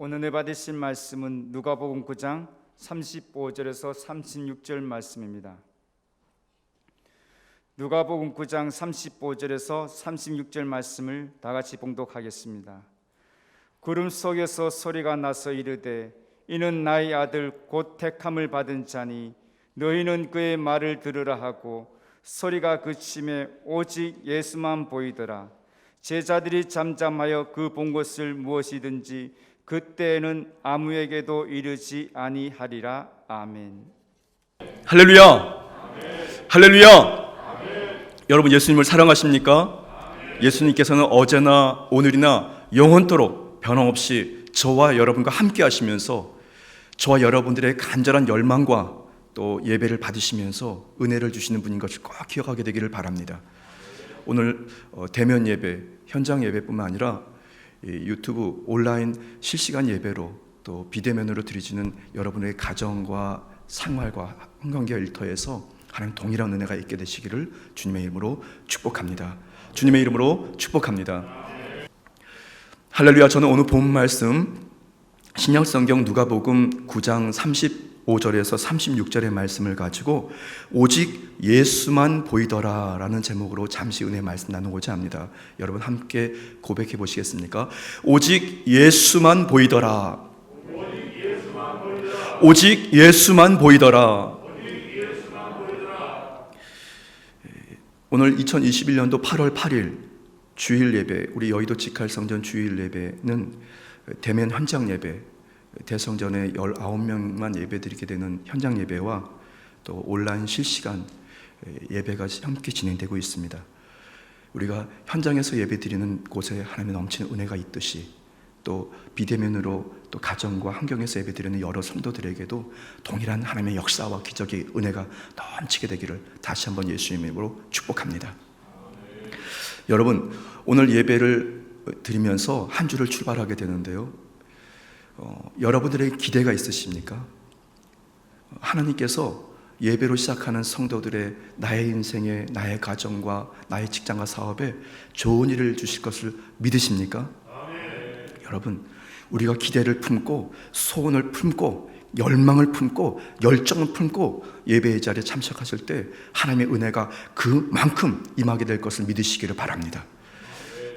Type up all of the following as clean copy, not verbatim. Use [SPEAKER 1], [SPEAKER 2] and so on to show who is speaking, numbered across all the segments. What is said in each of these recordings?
[SPEAKER 1] 오늘 받으실 말씀은 누가복음 9장 35절에서 36절 말씀입니다. 누가복음 9장 35절에서 36절 말씀을 다 같이 봉독하겠습니다. 구름 속에서 소리가 나서 이르되 이는 나의 아들 곧 택함을 받은 자니 너희는 그의 말을 들으라 하고 소리가 그침에 오직 예수만 보이더라. 제자들이 잠잠하여 그 본 것을 무엇이든지 그때에는 아무에게도 이르지 아니하리라. 아멘.
[SPEAKER 2] 할렐루야. 아멘. 할렐루야. 아멘. 여러분 예수님을 사랑하십니까? 아멘. 예수님께서는 어제나 오늘이나 영원토록 변함없이 저와 여러분과 함께 하시면서 저와 여러분들의 간절한 열망과 또 예배를 받으시면서 은혜를 주시는 분인 것을 꼭 기억하게 되기를 바랍니다. 오늘 대면 예배, 현장 예배뿐만 아니라 유튜브 온라인 실시간 예배로 또 비대면으로 드리지는 여러분의 가정과 생활과 환경과 일터에서 하나님 동일한 은혜가 있게 되시기를 주님의 이름으로 축복합니다. 주님의 이름으로 축복합니다. 할렐루야. 저는 오늘 본 말씀 신약성경 누가복음 9장 35절에서 36절의 말씀을 가지고 오직 예수만 보이더라 라는 제목으로 잠시 은혜의 말씀 나누고자 합니다. 여러분 함께 고백해 보시겠습니까? 오직 예수만 보이더라. 오직 예수만 보이더라. 오늘 2021년도 8월 8일 주일 예배, 우리 여의도 직할성전 주일 예배는 대면 현장 예배, 대성전에 19명만 예배드리게 되는 현장 예배와 또 온라인 실시간 예배가 함께 진행되고 있습니다. 우리가 현장에서 예배드리는 곳에 하나님의 넘치는 은혜가 있듯이 또 비대면으로 또 가정과 환경에서 예배드리는 여러 성도들에게도 동일한 하나님의 역사와 기적의 은혜가 넘치게 되기를 다시 한번 예수님의 이름으로 축복합니다. 여러분 오늘 예배를 드리면서 한 주를 출발하게 되는데요, 여러분들의 기대가 있으십니까? 하나님께서 예배로 시작하는 성도들의 나의 인생에, 나의 가정과 나의 직장과 사업에 좋은 일을 주실 것을 믿으십니까? 여러분 우리가 기대를 품고 소원을 품고 열망을 품고 열정을 품고 예배의 자리에 참석하실 때 하나님의 은혜가 그만큼 임하게 될 것을 믿으시기를 바랍니다.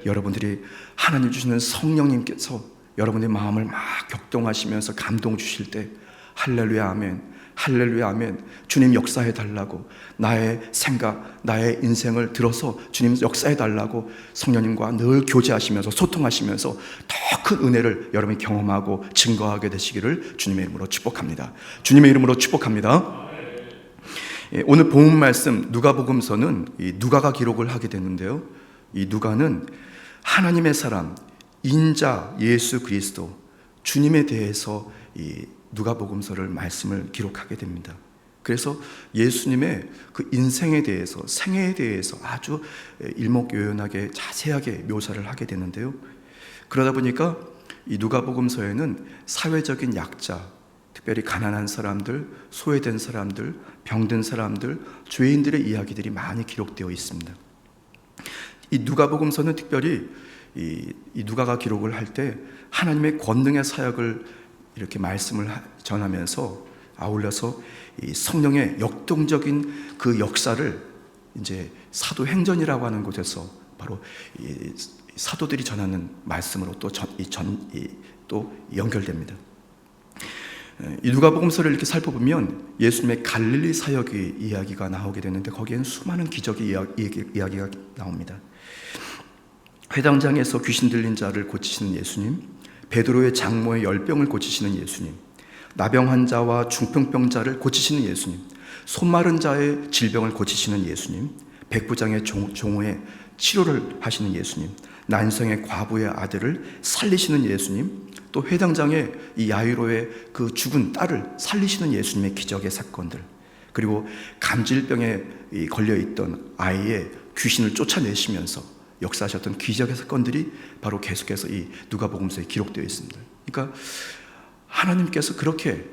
[SPEAKER 2] 여러분들이 하나님 주시는 성령님께서 여러분의 마음을 막 격동하시면서 감동 주실 때 할렐루야 아멘, 할렐루야 아멘, 주님 역사해 달라고, 나의 생각, 나의 인생을 들어서 주님 역사해 달라고 성령님과 늘 교제하시면서 소통하시면서 더 큰 은혜를 여러분이 경험하고 증거하게 되시기를 주님의 이름으로 축복합니다. 주님의 이름으로 축복합니다. 오늘 본문 말씀 누가복음서는 이 누가가 기록을 하게 되는데요, 이 누가는 하나님의 사람 인자 예수 그리스도 주님에 대해서 이 누가복음서를 말씀을 기록하게 됩니다. 그래서 예수님의 그 인생에 대해서, 생애에 대해서 아주 일목요연하게 자세하게 묘사를 하게 되는데요, 그러다 보니까 이 누가복음서에는 사회적인 약자, 특별히 가난한 사람들, 소외된 사람들, 병든 사람들, 죄인들의 이야기들이 많이 기록되어 있습니다. 이 누가복음서는 특별히 이 누가가 기록을 할 때 하나님의 권능의 사역을 이렇게 말씀을 전하면서 아울러서 이 성령의 역동적인 그 역사를 이제 사도행전이라고 하는 곳에서 바로 이 사도들이 전하는 말씀으로 또 연결됩니다. 이 누가복음서를 이렇게 살펴보면 예수님의 갈릴리 사역의 이야기가 나오게 되는데 거기에는 수많은 기적의 이야기가 나옵니다. 회당장에서 귀신 들린 자를 고치시는 예수님, 베드로의 장모의 열병을 고치시는 예수님, 나병 환자와 중풍병자를 고치시는 예수님, 손 마른 자의 질병을 고치시는 예수님, 백부장의 종호의 치료를 하시는 예수님, 난성의 과부의 아들을 살리시는 예수님, 또 회당장의 이 야이로의 그 죽은 딸을 살리시는 예수님의 기적의 사건들, 그리고 감질병에 걸려있던 아이의 귀신을 쫓아내시면서 역사하셨던 기적의 사건들이 바로 계속해서 이 누가복음서에 기록되어 있습니다. 그러니까 하나님께서 그렇게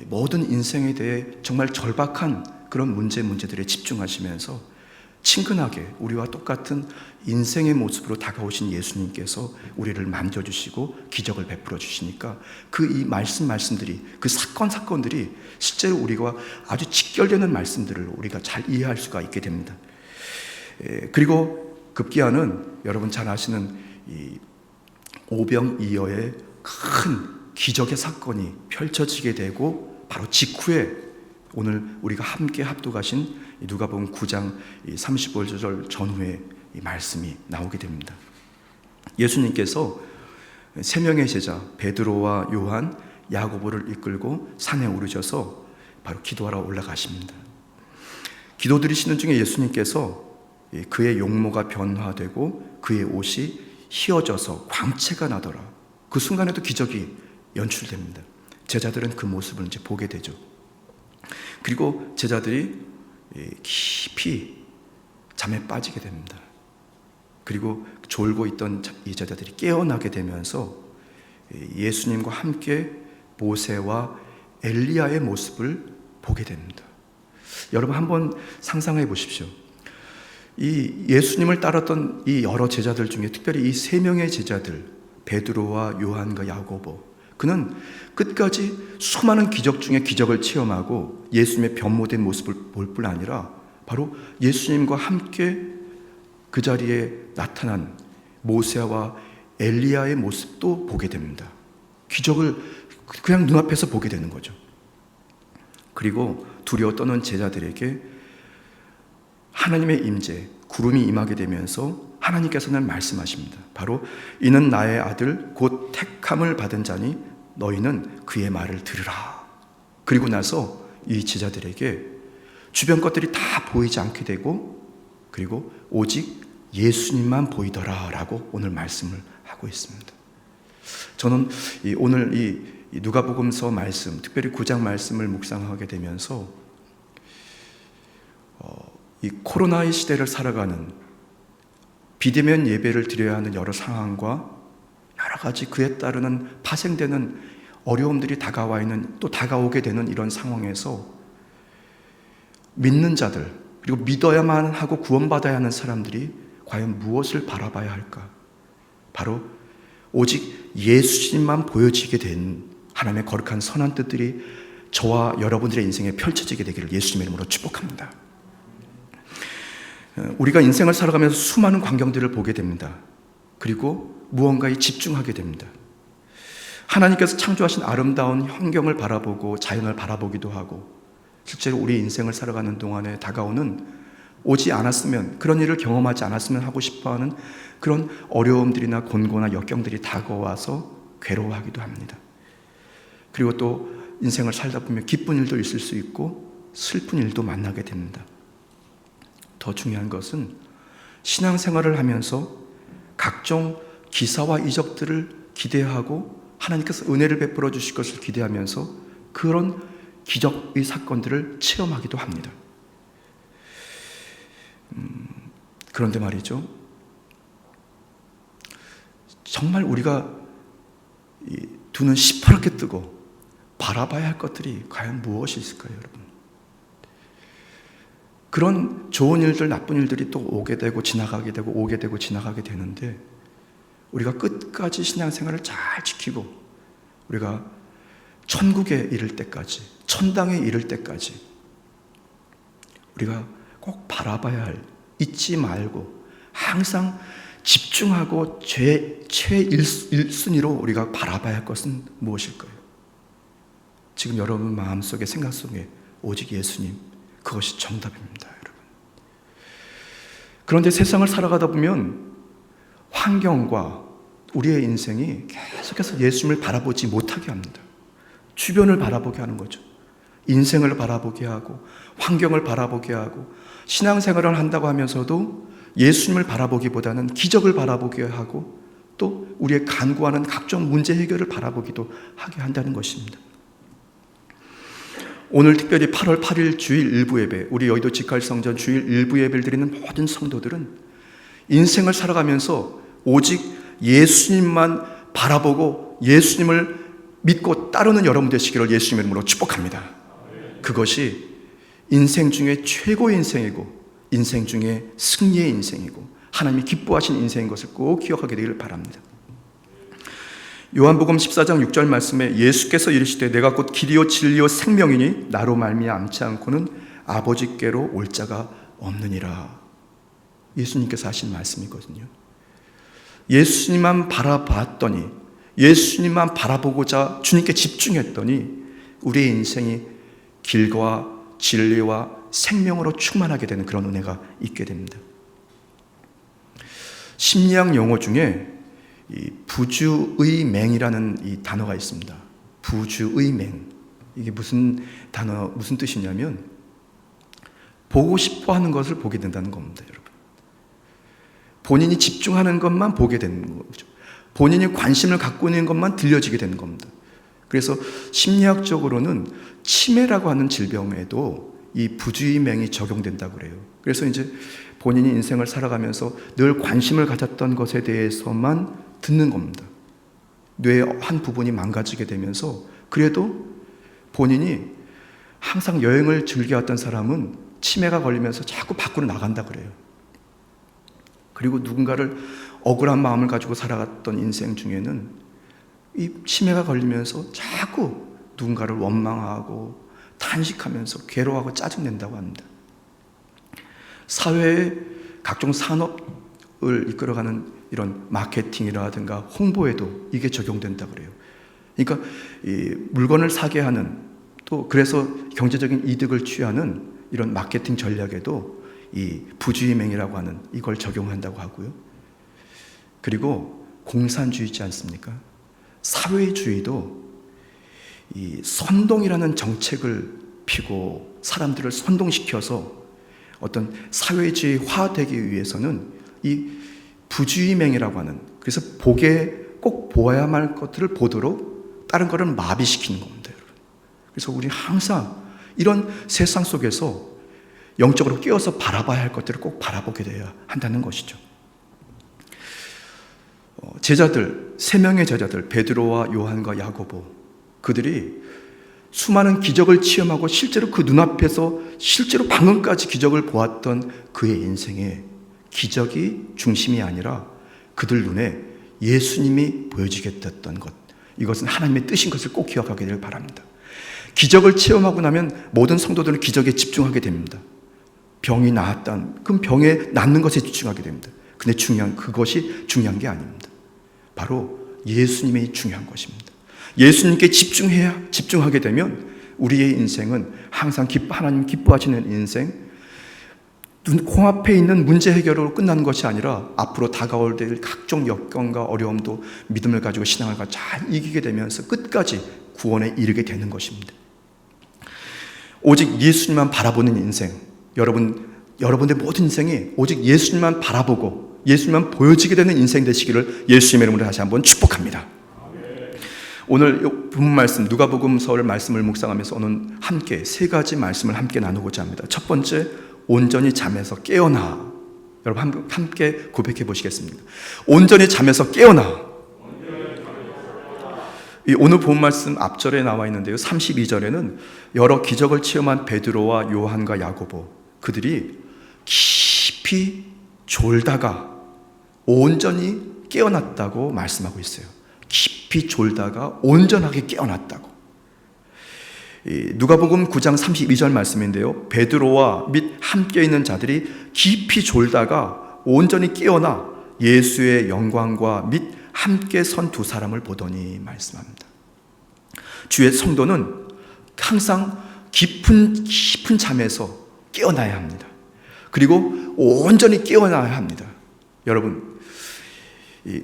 [SPEAKER 2] 모든 인생에 대해 정말 절박한 그런 문제들에 집중하시면서 친근하게 우리와 똑같은 인생의 모습으로 다가오신 예수님께서 우리를 만져주시고 기적을 베풀어 주시니까 이 말씀들이, 그 사건들이 실제로 우리가 아주 직결되는 말씀들을 우리가 잘 이해할 수가 있게 됩니다. 그리고 급기야는 여러분 잘 아시는 이 오병이어의 큰 기적의 사건이 펼쳐지게 되고 바로 직후에 오늘 우리가 함께 합독하신 누가복음 9장 35절 전후에 이 말씀이 나오게 됩니다. 예수님께서 세 명의 제자 베드로와 요한, 야고보를 이끌고 산에 오르셔서 바로 기도하러 올라가십니다. 기도 드리시는 중에 예수님께서 그의 용모가 변화되고 그의 옷이 휘어져서 광채가 나더라. 그 순간에도 기적이 연출됩니다. 제자들은 그 모습을 이제 보게 되죠. 그리고 제자들이 깊이 잠에 빠지게 됩니다. 그리고 졸고 있던 이 제자들이 깨어나게 되면서 예수님과 함께 모세와 엘리야의 모습을 보게 됩니다. 여러분 한번 상상해 보십시오. 이 예수님을 따랐던 이 여러 제자들 중에 특별히 이 세 명의 제자들 베드로와 요한과 야고보, 그는 끝까지 수많은 기적 중에 기적을 체험하고 예수님의 변모된 모습을 볼 뿐 아니라 바로 예수님과 함께 그 자리에 나타난 모세와 엘리야의 모습도 보게 됩니다. 기적을 그냥 눈앞에서 보게 되는 거죠. 그리고 두려워 떠는 제자들에게 하나님의 임재, 구름이 임하게 되면서 하나님께서는 말씀하십니다. 바로 이는 나의 아들 곧 택함을 받은 자니 너희는 그의 말을 들으라. 그리고 나서 이 제자들에게 주변 것들이 다 보이지 않게 되고 그리고 오직 예수님만 보이더라 라고 오늘 말씀을 하고 있습니다. 저는 오늘 이 누가복음서 말씀, 특별히 9장 말씀을 묵상하게 되면서 이 코로나의 시대를 살아가는 비대면 예배를 드려야 하는 여러 상황과 여러 가지 그에 따르는 파생되는 어려움들이 다가와 있는, 또 다가오게 되는 이런 상황에서 믿는 자들, 그리고 믿어야만 하고 구원받아야 하는 사람들이 과연 무엇을 바라봐야 할까? 바로 오직 예수님만 보여지게 된 하나님의 거룩한 선한 뜻들이 저와 여러분들의 인생에 펼쳐지게 되기를 예수님의 이름으로 축복합니다. 우리가 인생을 살아가면서 수많은 광경들을 보게 됩니다. 그리고 무언가에 집중하게 됩니다. 하나님께서 창조하신 아름다운 환경을 바라보고 자연을 바라보기도 하고, 실제로 우리 인생을 살아가는 동안에 다가오는 오지 않았으면, 그런 일을 경험하지 않았으면 하고 싶어하는 그런 어려움들이나 곤고나 역경들이 다가와서 괴로워하기도 합니다. 그리고 또 인생을 살다 보면 기쁜 일도 있을 수 있고 슬픈 일도 만나게 됩니다. 더 중요한 것은 신앙생활을 하면서 각종 기사와 이적들을 기대하고 하나님께서 은혜를 베풀어 주실 것을 기대하면서 그런 기적의 사건들을 체험하기도 합니다. 그런데 말이죠, 정말 우리가 두 눈 시퍼렇게 뜨고 바라봐야 할 것들이 과연 무엇이 있을까요, 여러분? 그런 좋은 일들, 나쁜 일들이 또 오게 되고 지나가게 되고 오게 되고 지나가게 되는데, 우리가 끝까지 신앙생활을 잘 지키고 우리가 천국에 이를 때까지, 천당에 이를 때까지 우리가 꼭 바라봐야 할, 잊지 말고 항상 집중하고 최일순위로 우리가 바라봐야 할 것은 무엇일까요? 지금 여러분 마음속에, 생각 속에 오직 예수님, 그것이 정답입니다, 여러분. 그런데 세상을 살아가다 보면 환경과 우리의 인생이 계속해서 예수님을 바라보지 못하게 합니다. 주변을 바라보게 하는 거죠. 인생을 바라보게 하고 환경을 바라보게 하고 신앙생활을 한다고 하면서도 예수님을 바라보기보다는 기적을 바라보게 하고 또 우리의 간구하는 각종 문제 해결을 바라보기도 하게 한다는 것입니다. 오늘 특별히 8월 8일 주일 일부 예배, 우리 여의도 직할성전 주일 일부 예배를 드리는 모든 성도들은 인생을 살아가면서 오직 예수님만 바라보고 예수님을 믿고 따르는 여러분 되시기를 예수님의 이름으로 축복합니다. 그것이 인생 중에 최고의 인생이고 인생 중에 승리의 인생이고 하나님이 기뻐하시는 인생인 것을 꼭 기억하게 되기를 바랍니다. 요한복음 14장 6절 말씀에 예수께서 이르시되 내가 곧 길이요 진리요 생명이니 나로 말미암지 않고는 아버지께로 올 자가 없느니라. 예수님께서 하신 말씀이거든요. 예수님만 바라봤더니, 예수님만 바라보고자 주님께 집중했더니 우리의 인생이 길과 진리와 생명으로 충만하게 되는 그런 은혜가 있게 됩니다. 심리학 용어 중에 이 부주의맹이라는 이 단어가 있습니다. 부주의맹. 이게 무슨 뜻이냐면 보고 싶어 하는 것을 보게 된다는 겁니다, 여러분. 본인이 집중하는 것만 보게 되는 거죠. 본인이 관심을 갖고 있는 것만 들려지게 되는 겁니다. 그래서 심리학적으로는 치매라고 하는 질병에도 이 부주의맹이 적용된다고 그래요. 그래서 이제 본인이 인생을 살아가면서 늘 관심을 가졌던 것에 대해서만 듣는 겁니다. 뇌의 한 부분이 망가지게 되면서 그래도 본인이 항상 여행을 즐겨왔던 사람은 치매가 걸리면서 자꾸 밖으로 나간다 그래요. 그리고 누군가를 억울한 마음을 가지고 살아갔던 인생 중에는 이 치매가 걸리면서 자꾸 누군가를 원망하고 탄식하면서 괴로워하고 짜증낸다고 합니다. 사회의 각종 산업을 이끌어가는 이런 마케팅이라든가 홍보에도 이게 적용된다고 그래요. 그러니까 이 물건을 사게 하는, 또 그래서 경제적인 이득을 취하는 이런 마케팅 전략에도 이 부주의맹이라고 하는 이걸 적용한다고 하고요. 그리고 공산주의 있지 않습니까? 사회주의도 이 선동이라는 정책을 피고 사람들을 선동시켜서 어떤 사회주의화되기 위해서는 이 부주의맹이라고 하는, 그래서 꼭 보아야만 할 것들을 보도록 다른 거를 마비시키는 겁니다, 여러분. 그래서 우리 항상 이런 세상 속에서 영적으로 끼어서 바라봐야 할 것들을 꼭 바라보게 되어야 한다는 것이죠. 제자들, 3명의 제자들, 베드로와 요한과 야고보, 그들이 수많은 기적을 체험하고 실제로 그 눈앞에서 실제로 방금까지 기적을 보았던 그의 인생에 기적이 중심이 아니라 그들 눈에 예수님이 보여지게 됐던 것, 이것은 하나님의 뜻인 것을 꼭 기억하게 되길 바랍니다. 기적을 체험하고 나면 모든 성도들은 기적에 집중하게 됩니다. 병이 나았던, 그럼 병에 낫는 것에 집중하게 됩니다. 근데 그것이 중요한 게 아닙니다. 바로 예수님이 중요한 것입니다. 예수님께 집중하게 되면 우리의 인생은 항상 하나님 기뻐하시는 인생, 코앞에 있는 문제 해결으로 끝나는 것이 아니라 앞으로 다가올 될 각종 역경과 어려움도 믿음을 가지고 신앙을 가지고 잘 이기게 되면서 끝까지 구원에 이르게 되는 것입니다. 오직 예수님만 바라보는 인생, 여러분의 모든 인생이 오직 예수님만 바라보고 예수님만 보여지게 되는 인생 되시기를 예수님의 이름으로 다시 한번 축복합니다. 오늘 본문 말씀 누가복음서를 말씀을 묵상하면서 오늘 함께 3가지 말씀을 함께 나누고자 합니다. 첫 번째, 온전히 잠에서 깨어나. 여러분 함께 고백해 보시겠습니다. 온전히 잠에서 깨어나. 이 오늘 본 말씀 앞절에 나와 있는데요, 32절에는 여러 기적을 체험한 베드로와 요한과 야고보, 그들이 깊이 졸다가 온전히 깨어났다고 말씀하고 있어요. 깊이 졸다가 온전하게 깨어났다고. 누가복음 9장 32절 말씀인데요, 베드로와 및 함께 있는 자들이 깊이 졸다가 온전히 깨어나 예수의 영광과 및 함께 선 2사람을 보더니 말씀합니다. 주의 성도는 항상 깊은 잠에서 깨어나야 합니다. 그리고 온전히 깨어나야 합니다. 여러분,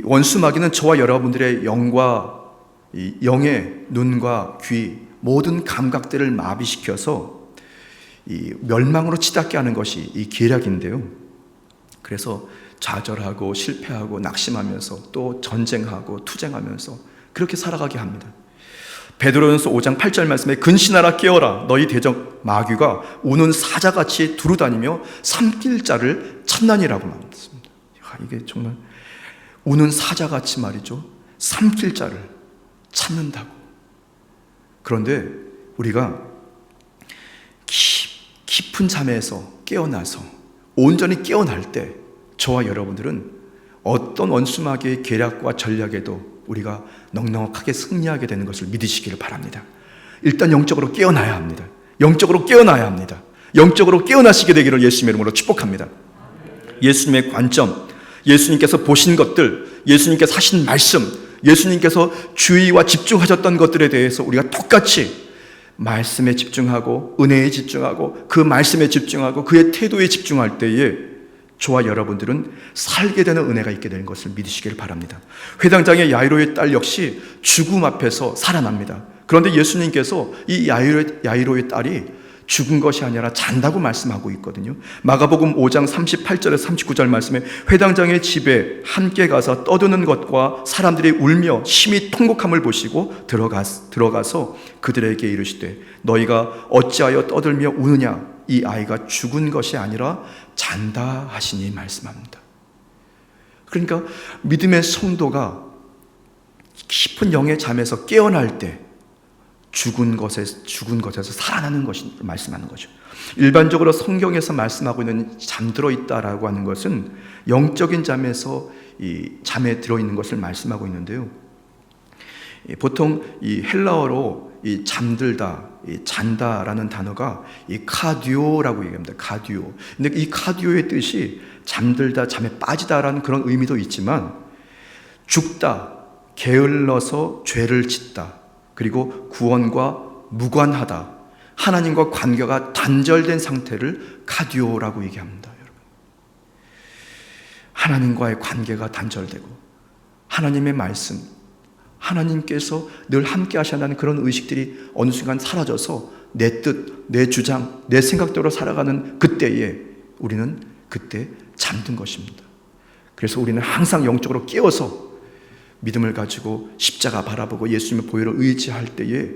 [SPEAKER 2] 원수 마귀는 저와 여러분들의 영의 눈과 귀, 모든 감각들을 마비시켜서 멸망으로 치닫게 하는 것이 이 계략인데요. 그래서 좌절하고 실패하고 낙심하면서 또 전쟁하고 투쟁하면서 그렇게 살아가게 합니다. 베드로전서 5장 8절 말씀에 근신하라 깨어라 너희 대적 마귀가 우는 사자같이 두루다니며 삼킬 자를 찾나니라고 말했습니다. 이게 정말 우는 사자같이 말이죠, 삼킬 자를 찾는다고. 그런데 우리가 깊은 잠에서 깨어나서 온전히 깨어날 때 저와 여러분들은 어떤 원수마귀의 계략과 전략에도 우리가 넉넉하게 승리하게 되는 것을 믿으시기를 바랍니다. 일단 영적으로 깨어나야 합니다. 영적으로 깨어나야 합니다. 영적으로 깨어나시게 되기를 예수님의 이름으로 축복합니다. 예수님의 관점, 예수님께서 보신 것들, 예수님께서 하신 말씀, 예수님께서 주의와 집중하셨던 것들에 대해서 우리가 똑같이 말씀에 집중하고 은혜에 집중하고 그 말씀에 집중하고 그의 태도에 집중할 때에 저와 여러분들은 살게 되는 은혜가 있게 되는 것을 믿으시길 바랍니다. 회당장의 야이로의 딸 역시 죽음 앞에서 살아납니다. 그런데 예수님께서 이 야이로의 딸이 죽은 것이 아니라 잔다고 말씀하고 있거든요. 마가복음 5장 38절에서 39절 말씀에 회당장의 집에 함께 가서 떠드는 것과 사람들이 울며 심히 통곡함을 보시고 들어가서 그들에게 이르시되 너희가 어찌하여 떠들며 우느냐, 이 아이가 죽은 것이 아니라 잔다 하시니 말씀합니다. 그러니까 믿음의 성도가 깊은 영의 잠에서 깨어날 때 죽은 것에서 살아나는 것을 말씀하는 거죠. 일반적으로 성경에서 말씀하고 있는 잠들어 있다라고 하는 것은 영적인 잠에서 이 잠에 들어 있는 것을 말씀하고 있는데요. 보통 이 헬라어로 이 잠들다, 이 잔다라는 단어가 이 카디오라고 얘기합니다. 카디오. 근데 이 카디오의 뜻이 잠들다, 잠에 빠지다라는 그런 의미도 있지만 죽다, 게을러서 죄를 짓다, 그리고 구원과 무관하다, 하나님과 관계가 단절된 상태를 카디오라고 얘기합니다. 여러분, 하나님과의 관계가 단절되고 하나님의 말씀, 하나님께서 늘 함께 하신다는 그런 의식들이 어느 순간 사라져서 내 뜻, 내 주장, 내 생각대로 살아가는 그때에 우리는 그때 잠든 것입니다. 그래서 우리는 항상 영적으로 깨어서 믿음을 가지고 십자가 바라보고 예수님의 보혈을 의지할 때에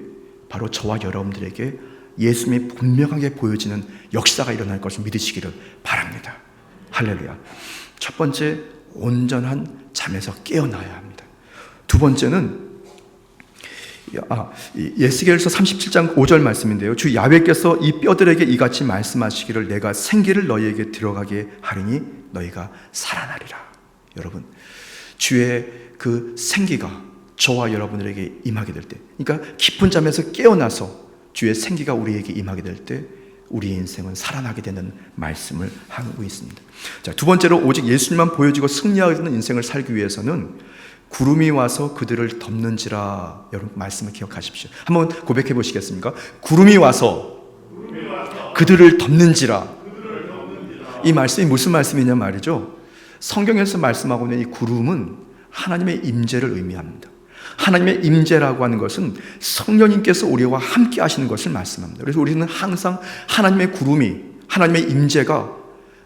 [SPEAKER 2] 바로 저와 여러분들에게 예수님이 분명하게 보여지는 역사가 일어날 것을 믿으시기를 바랍니다. 할렐루야. 첫 번째, 온전한 잠에서 깨어나야 합니다. 두 번째는 에스겔서 37장 5절 말씀인데요. 주 야훼께서 이 뼈들에게 이같이 말씀하시기를 내가 생기를 너희에게 들어가게 하리니 너희가 살아나리라. 여러분, 주의 그 생기가 저와 여러분들에게 임하게 될 때, 그러니까 깊은 잠에서 깨어나서 주의 생기가 우리에게 임하게 될 때 우리의 인생은 살아나게 되는 말씀을 하고 있습니다. 자, 두 번째로 오직 예수님만 보여지고 승리하는 인생을 살기 위해서는 구름이 와서 그들을 덮는지라. 여러분 말씀을 기억하십시오. 한번 고백해 보시겠습니까? 구름이 와서 그들을 덮는지라. 이 말씀이 무슨 말씀이냐 말이죠. 성경에서 말씀하고 있는 이 구름은 하나님의 임재를 의미합니다. 하나님의 임재라고 하는 것은 성령님께서 우리와 함께 하시는 것을 말씀합니다. 그래서 우리는 항상 하나님의 구름이, 하나님의 임재가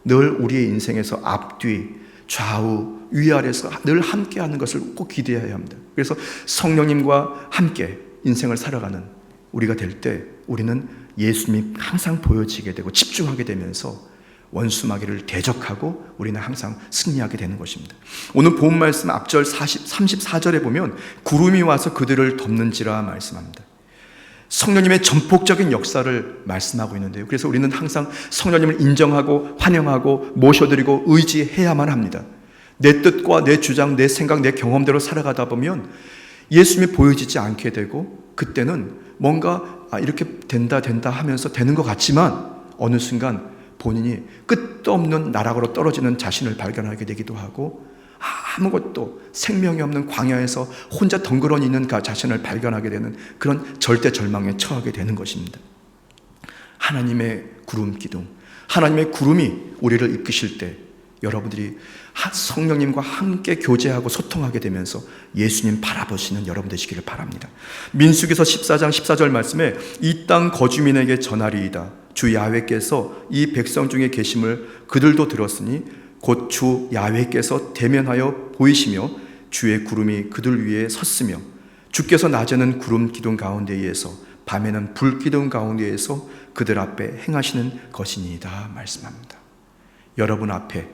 [SPEAKER 2] 늘 우리의 인생에서 앞뒤, 좌우, 위아래에서 늘 함께 하는 것을 꼭 기대해야 합니다. 그래서 성령님과 함께 인생을 살아가는 우리가 될 때 우리는 예수님이 항상 보여지게 되고 집중하게 되면서 원수마귀를 대적하고 우리는 항상 승리하게 되는 것입니다. 오늘 본 말씀 앞절 34절에 보면 구름이 와서 그들을 덮는지라 말씀합니다. 성령님의 전폭적인 역사를 말씀하고 있는데요. 그래서 우리는 항상 성령님을 인정하고 환영하고 모셔드리고 의지해야만 합니다. 내 뜻과 내 주장, 내 생각, 내 경험대로 살아가다 보면 예수님이 보여지지 않게 되고 그때는 뭔가 이렇게 된다 하면서 되는 것 같지만 어느 순간 본인이 끝도 없는 나락으로 떨어지는 자신을 발견하게 되기도 하고 아무것도 생명이 없는 광야에서 혼자 덩그러니 있는 그 자신을 발견하게 되는 그런 절대 절망에 처하게 되는 것입니다. 하나님의 구름 기둥, 하나님의 구름이 우리를 이끄실 때 여러분들이 성령님과 함께 교제하고 소통하게 되면서 예수님 바라보시는 여러분 되시기를 바랍니다. 민수기서 14장 14절 말씀에 이 땅 거주민에게 전하리이다. 주 야훼께서 이 백성 중에 계심을 그들도 들었으니 곧 주 야훼께서 대면하여 보이시며 주의 구름이 그들 위에 섰으며 주께서 낮에는 구름 기둥 가운데에서 밤에는 불 기둥 가운데에서 그들 앞에 행하시는 것이니이다 말씀합니다. 여러분 앞에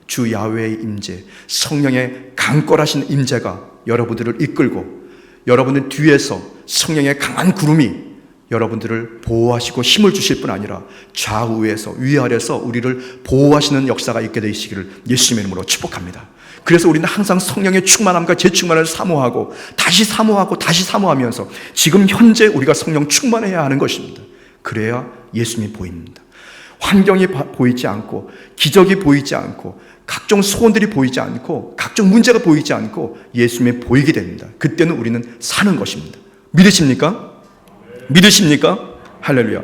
[SPEAKER 2] 주 야훼의 임재, 성령의 강권하신 임재가 여러분들을 이끌고 여러분들 뒤에서 성령의 강한 구름이 여러분들을 보호하시고 힘을 주실 뿐 아니라 좌우에서 위아래에서 우리를 보호하시는 역사가 있게 되시기를 예수님의 이름으로 축복합니다. 그래서 우리는 항상 성령의 충만함과 재충만을 사모하고 다시 사모하면서 지금 현재 우리가 성령 충만해야 하는 것입니다. 그래야 예수님이 보입니다. 환경이 보이지 않고 기적이 보이지 않고 각종 소원들이 보이지 않고 각종 문제가 보이지 않고 예수님이 보이게 됩니다. 그때는 우리는 사는 것입니다. 믿으십니까? 믿으십니까? 할렐루야.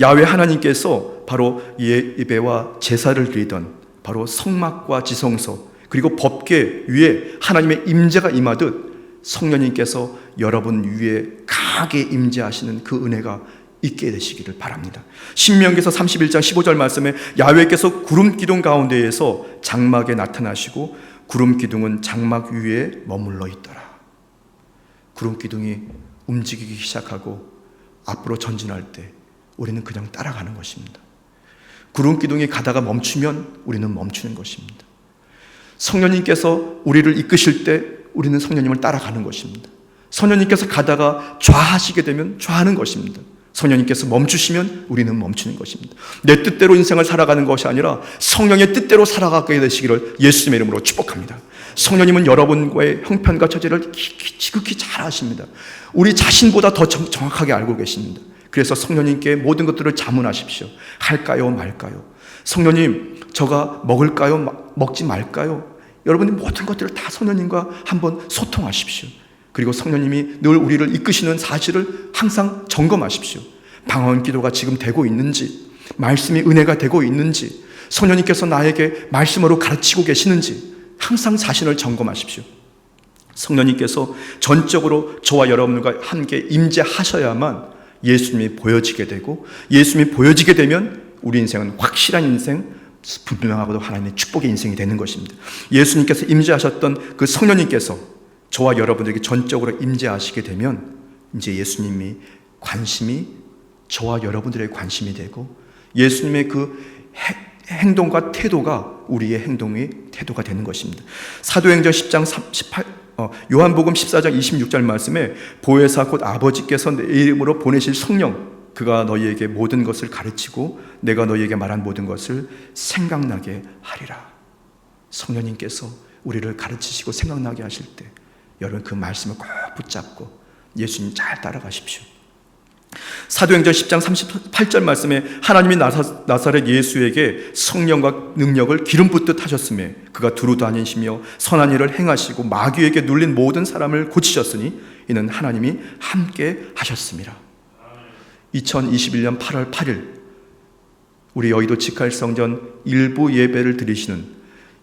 [SPEAKER 2] 야훼 하나님께서 바로 예배와 제사를 드리던 바로 성막과 지성소 그리고 법궤 위에 하나님의 임재가 임하듯 성령님께서 여러분 위에 강하게 임재하시는 그 은혜가 있게 되시기를 바랍니다. 신명기서 31장 15절 말씀에 야훼께서 구름 기둥 가운데에서 장막에 나타나시고 구름 기둥은 장막 위에 머물러 있더라. 구름 기둥이 움직이기 시작하고 앞으로 전진할 때 우리는 그냥 따라가는 것입니다. 구름 기둥이 가다가 멈추면 우리는 멈추는 것입니다. 성령님께서 우리를 이끄실 때 우리는 성령님을 따라가는 것입니다. 성령님께서 가다가 좌하시게 되면 좌하는 것입니다. 성령님께서 멈추시면 우리는 멈추는 것입니다. 내 뜻대로 인생을 살아가는 것이 아니라 성령의 뜻대로 살아가게 되시기를 예수님의 이름으로 축복합니다. 성령님은 여러분과의 형편과 처지를 지극히 잘 아십니다. 우리 자신보다 더 정확하게 알고 계십니다. 그래서 성령님께 모든 것들을 자문하십시오. 할까요 말까요? 성령님, 저가 먹을까요 먹지 말까요? 여러분이 모든 것들을 다 성령님과 한번 소통하십시오. 그리고 성령님이 늘 우리를 이끄시는 사실을 항상 점검하십시오. 방언 기도가 지금 되고 있는지, 말씀이 은혜가 되고 있는지, 성령님께서 나에게 말씀으로 가르치고 계시는지 항상 자신을 점검하십시오. 성령님께서 전적으로 저와 여러분과 함께 임재하셔야만 예수님이 보여지게 되고, 예수님이 보여지게 되면 우리 인생은 확실한 인생, 분명하고도 하나님의 축복의 인생이 되는 것입니다. 예수님께서 임재하셨던 그 성령님께서 저와 여러분들에게 전적으로 임재하시게 되면 이제 예수님이 관심이 저와 여러분들의 관심이 되고, 예수님의 그 행동과 태도가 우리의 행동의 태도가 되는 것입니다. 사도행전 10장 18, 요한복음 14장 26절 말씀에 보혜사 곧 아버지께서 내 이름으로 보내실 성령, 그가 너희에게 모든 것을 가르치고 내가 너희에게 말한 모든 것을 생각나게 하리라. 성령님께서 우리를 가르치시고 생각나게 하실 때 여러분 그 말씀을 꼭 붙잡고 예수님 잘 따라가십시오. 사도행전 10장 38절 말씀에 하나님이 나사렛 예수에게 성령과 능력을 기름 붓듯 하셨으며 그가 두루 다니시며 선한 일을 행하시고 마귀에게 눌린 모든 사람을 고치셨으니 이는 하나님이 함께 하셨습니다. 2021년 8월 8일 우리 여의도 직할성전 일부 예배를 드리시는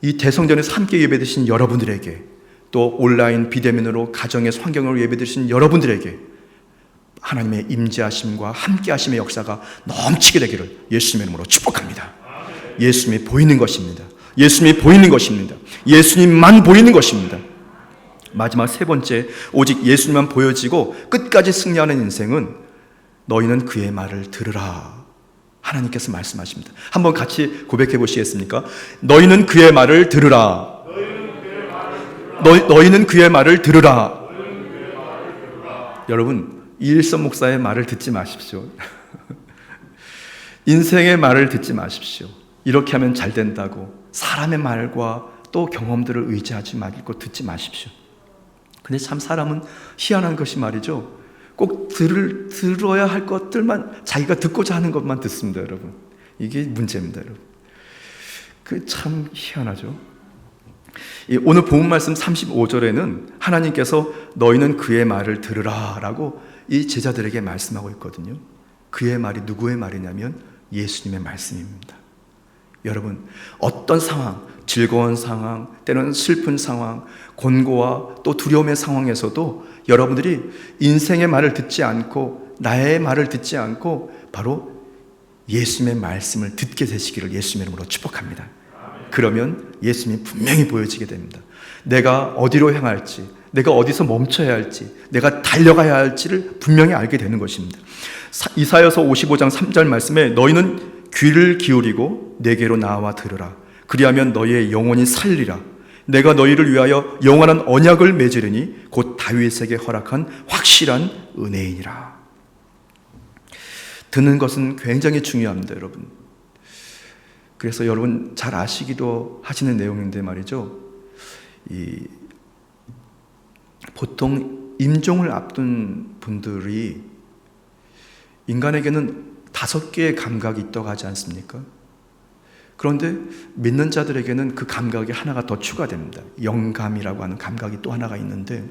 [SPEAKER 2] 이 대성전에서 함께 예배드리신 여러분들에게, 또 온라인 비대면으로 가정의 환경으로 예배드리신 여러분들에게 하나님의 임재하심과 함께하심의 역사가 넘치게 되기를 예수님의 이름으로 축복합니다. 예수님이 보이는 것입니다. 예수님이 보이는 것입니다. 예수님만 보이는 것입니다. 마지막 세 번째, 오직 예수님만 보여지고 끝까지 승리하는 인생은 너희는 그의 말을 들으라. 하나님께서 말씀하십니다. 한번 같이 고백해 보시겠습니까? 너희는 그의 말을 들으라. 너희는 그의 말을 들으라. 여러분, 이일선 목사의 말을 듣지 마십시오. 인생의 말을 듣지 마십시오. 이렇게 하면 잘 된다고 사람의 말과 또 경험들을 의지하지 말고 듣지 마십시오. 근데 참 사람은 희한한 것이 말이죠, 꼭 들어야 할 것들만, 자기가 듣고자 하는 것만 듣습니다. 여러분, 이게 문제입니다. 여러분, 그 참 희한하죠. 오늘 본문 말씀 35절에는 하나님께서 너희는 그의 말을 들으라 라고 이 제자들에게 말씀하고 있거든요. 그의 말이 누구의 말이냐면 예수님의 말씀입니다. 여러분, 어떤 상황, 즐거운 상황, 때로는 슬픈 상황, 곤고와 또 두려움의 상황에서도 여러분들이 인생의 말을 듣지 않고 나의 말을 듣지 않고 바로 예수님의 말씀을 듣게 되시기를 예수님의 이름으로 축복합니다. 그러면 예수님이 분명히 보여지게 됩니다. 내가 어디로 향할지, 내가 어디서 멈춰야 할지, 내가 달려가야 할지를 분명히 알게 되는 것입니다. 이사야서 55장 3절 말씀에 너희는 귀를 기울이고 내게로 나와 들으라. 그리하면 너희의 영혼이 살리라. 내가 너희를 위하여 영원한 언약을 맺으리니 곧 다윗에게 허락한 확실한 은혜이니라. 듣는 것은 굉장히 중요합니다, 여러분. 그래서 여러분 잘 아시기도 하시는 내용인데 말이죠. 보통 임종을 앞둔 분들이 인간에게는 5개의 감각이 있다고 하지 않습니까? 그런데 믿는 자들에게는 그 감각이 하나가 더 추가됩니다. 영감이라고 하는 감각이 또 하나가 있는데,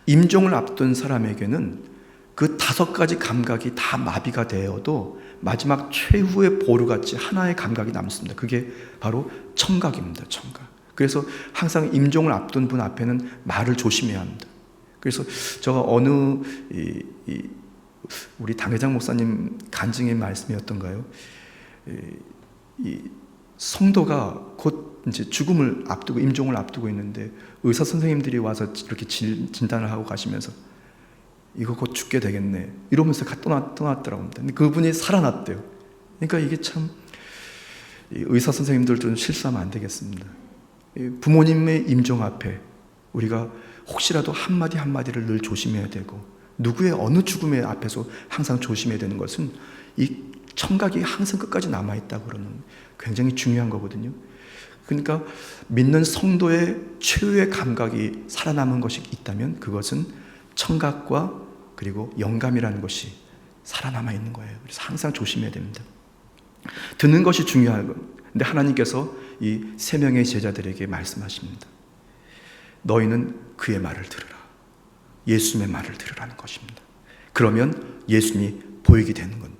[SPEAKER 2] 임종을 앞둔 사람에게는 그 5가지 감각이 다 마비가 되어도 마지막 최후의 보루같이 하나의 감각이 남습니다. 그게 바로 청각입니다. 청각. 그래서 항상 임종을 앞둔 분 앞에는 말을 조심해야 합니다. 그래서 제가 어느 우리 당회장 목사님 간증의 말씀이었던가요? 이 성도가 곧 이제 죽음을 앞두고 임종을 앞두고 있는데 의사 선생님들이 와서 이렇게 진단을 하고 가시면서 이거 곧 죽게 되겠네 이러면서 떠났더라고 합니다. 근데 그분이 살아났대요. 그러니까 이게 참 의사 선생님들 좀 실수하면 안 되겠습니다. 부모님의 임종 앞에 우리가 혹시라도 한마디 한마디를 늘 조심해야 되고, 누구의 어느 죽음의 앞에서 항상 조심해야 되는 것은 이 청각이 항상 끝까지 남아있다고 그러는 굉장히 중요한 거거든요. 그러니까 믿는 성도의 최후의 감각이 살아남은 것이 있다면 그것은 청각과 그리고 영감이라는 것이 살아남아 있는 거예요. 그래서 항상 조심해야 됩니다. 듣는 것이 중요한 것. 근데 하나님께서 이 3명의 제자들에게 말씀하십니다. 너희는 그의 말을 들으라. 예수님의 말을 들으라는 것입니다. 그러면 예수님이 보이게 되는 겁니다.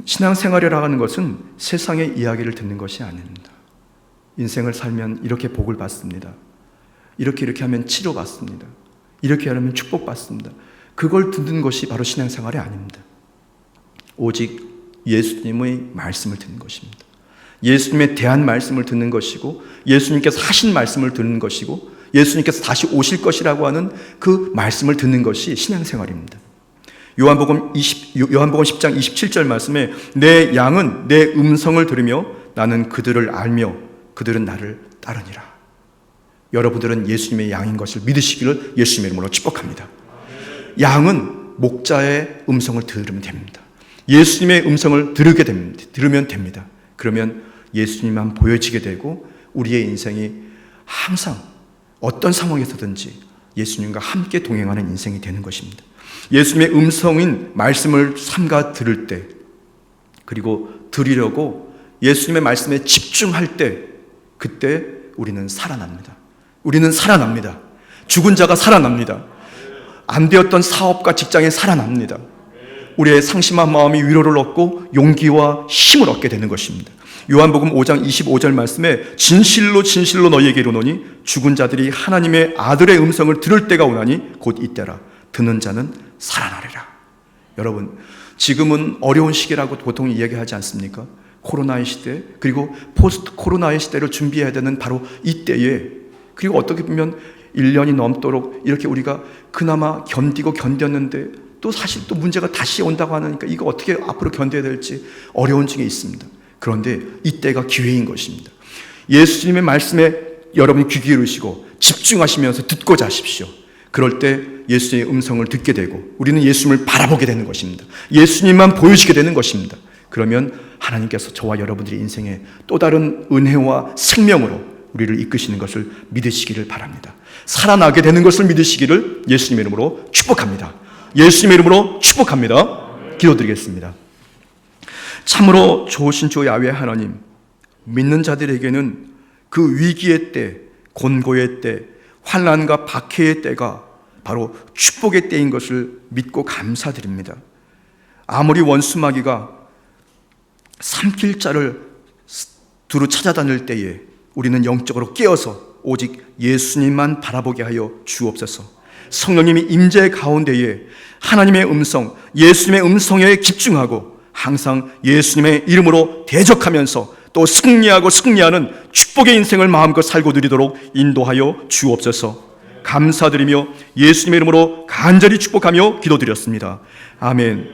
[SPEAKER 2] 신앙생활이라고 하는 것은 세상의 이야기를 듣는 것이 아닙니다. 인생을 살면 이렇게 복을 받습니다. 이렇게 하면 치료받습니다. 이렇게 하면 축복받습니다. 그걸 듣는 것이 바로 신앙생활이 아닙니다. 오직 예수님의 말씀을 듣는 것입니다. 예수님에 대한 말씀을 듣는 것이고, 예수님께서 하신 말씀을 듣는 것이고, 예수님께서 다시 오실 것이라고 하는 그 말씀을 듣는 것이 신앙생활입니다. 요한복음 10장 27절 말씀에 내 양은 내 음성을 들으며 나는 그들을 알며 그들은 나를 따르니라. 여러분들은 예수님의 양인 것을 믿으시기를 예수님의 이름으로 축복합니다. 양은 목자의 음성을 들으면 됩니다. 예수님의 음성을 들으면 됩니다. 그러면 예수님만 보여지게 되고 우리의 인생이 항상 어떤 상황에서든지 예수님과 함께 동행하는 인생이 되는 것입니다. 예수님의 음성인 말씀을 삼가 들을 때, 그리고 들으려고 예수님의 말씀에 집중할 때, 그때 우리는 살아납니다. 우리는 살아납니다. 죽은 자가 살아납니다. 안 되었던 사업과 직장에 살아납니다. 우리의 상심한 마음이 위로를 얻고 용기와 힘을 얻게 되는 것입니다. 요한복음 5장 25절 말씀에 진실로 진실로 너희에게 이르노니 죽은 자들이 하나님의 아들의 음성을 들을 때가 오나니 곧 이때라. 듣는 자는 살아나리라. 여러분, 지금은 어려운 시기라고 보통 이야기하지 않습니까? 코로나의 시대, 그리고 포스트 코로나의 시대를 준비해야 되는 바로 이때에, 그리고 어떻게 보면 1년이 넘도록 이렇게 우리가 그나마 견뎠는데 또 사실 또 문제가 다시 온다고 하니까 이거 어떻게 앞으로 견뎌야 될지 어려운 중에 있습니다. 그런데 이때가 기회인 것입니다. 예수님의 말씀에 여러분이 귀 기울이시고 집중하시면서 듣고자 하십시오. 그럴 때 예수님의 음성을 듣게 되고 우리는 예수님을 바라보게 되는 것입니다. 예수님만 보여지게 되는 것입니다. 그러면 하나님께서 저와 여러분들의 인생에 또 다른 은혜와 생명으로 우리를 이끄시는 것을 믿으시기를 바랍니다. 살아나게 되는 것을 믿으시기를 예수님의 이름으로 축복합니다. 예수님의 이름으로 축복합니다. 기도드리겠습니다. 참으로 좋으신 주 야훼 하나님, 믿는 자들에게는 그 위기의 때, 곤고의 때, 환난과 박해의 때가 바로 축복의 때인 것을 믿고 감사드립니다. 아무리 원수마귀가 삼킬 자를 두루 찾아다닐 때에 우리는 영적으로 깨어서 오직 예수님만 바라보게 하여 주옵소서. 성령님이 임재 가운데에 하나님의 음성, 예수님의 음성에 집중하고 항상 예수님의 이름으로 대적하면서 또 승리하는 축복의 인생을 마음껏 살고 누리도록 인도하여 주옵소서. 감사드리며 예수님의 이름으로 간절히 축복하며 기도드렸습니다. 아멘.